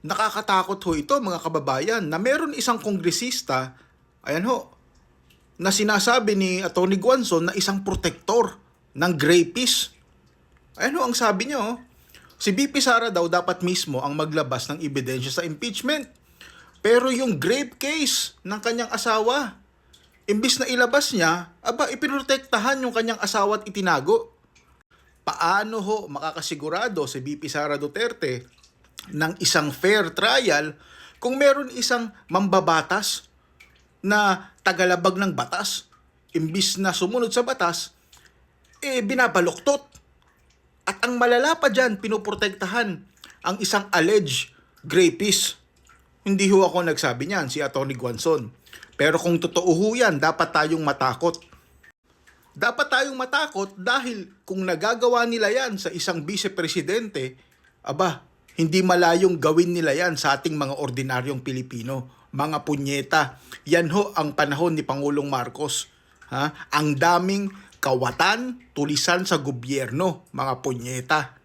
Nakakatakot ho ito mga kababayan na meron isang kongresista, ayan ho, na sinasabi ni Atty. Guanzon na isang protektor ng grapist. Ayan ho ang sabi niya, oh. Si BP Sara daw dapat mismo ang maglabas ng ebidensya sa impeachment. Pero yung grape case ng kanyang asawa, imbis na ilabas niya, ipinuprotektahan yung kanyang asawa at itinago. Paano ho makakasigurado si BP Sara Duterte ng isang fair trial kung meron isang mambabatas na tagalabag ng batas, imbis na sumunod sa batas, binabaluktot. At ang malala pa dyan, pinoprotektahan ang isang alleged rapist. Hindi ho ako nagsabi niyan, si Atty. Guanzon. Pero kung totoo ho yan, dapat tayong matakot. Dapat tayong matakot dahil kung nagagawa nila yan sa isang vice-presidente, hindi malayong gawin nila yan sa ating mga ordinaryong Pilipino. Mga punyeta. Yan ho ang panahon ni Pangulong Marcos. Ang daming kawatan, tulisan sa gobyerno, mga punyeta.